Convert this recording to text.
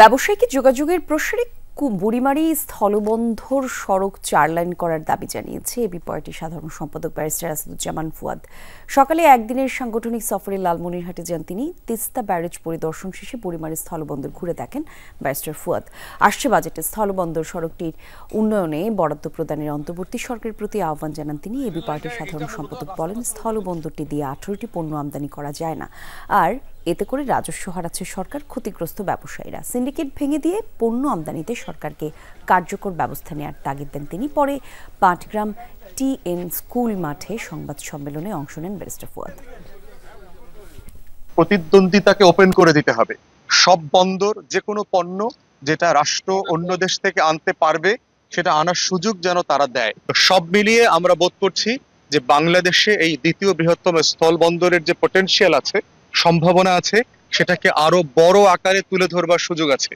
ব্যবসায়িক যোগাযোগের প্রসারে বুড়িমারি স্থলবন্দর সড়ক 4 লাইন করার দাবি জানিয়েছে এবি পার্টির সাধারণ সম্পাদক ব্যারিস্টার আসাদুজ্জামান ফুয়াদ। সকালে একদিনের সাংগঠনিক সফরে লালমনিরহাটে যান তিনি। তিস্তা ব্যারেজ পরিদর্শন শেষে বুড়িমারি স্থলবন্দর ঘুরে দেখেন ব্যারিস্টার ফুয়াদ। আসছে বাজেটে স্থলবন্দর সড়কটির উন্নয়নে বরাদ্দ প্রদানের অন্তর্বর্তী সরকারের প্রতি আহ্বান জানান তিনি। এবি পার্টির সাধারণ সম্পাদক বলেন, স্থলবন্দরটি দিয়ে 18টি পণ্য আমদানি করা যায় না, আর এতে করে রাজস্ব হারাচ্ছে সরকার, ক্ষতিগ্রস্ত ব্যবসায়ীরা। সিন্ডিকেট ভেঙে দিয়ে পণ্য আমদানিতে সরকারকে কার্যকর ব্যবস্থা নেওয়ার তাগিদ দেন তিনি। পরে পাটগ্রাম টিএন স্কুল মাঠে সংবাদ সম্মেলনে অংশ নেন ব্যারিস্টার ফুয়াদ। প্রতিদ্বন্দ্বিতাকে ওপেন করে দিতে হবে। সব বন্দর, যে কোনো পণ্য যেটা রাষ্ট্র অন্য দেশ থেকে আনতে পারবে সেটা আনার সুযোগ যেন তারা দেয়। সব মিলিয়ে আমরা বোধ করছি যে বাংলাদেশে এই দ্বিতীয় বৃহত্তম স্থল বন্দরের যে পটেনশিয়াল আছে, সম্ভাবনা আছে, সেটাকে আরো বড় আকারে তুলে ধরবার সুযোগ আছে।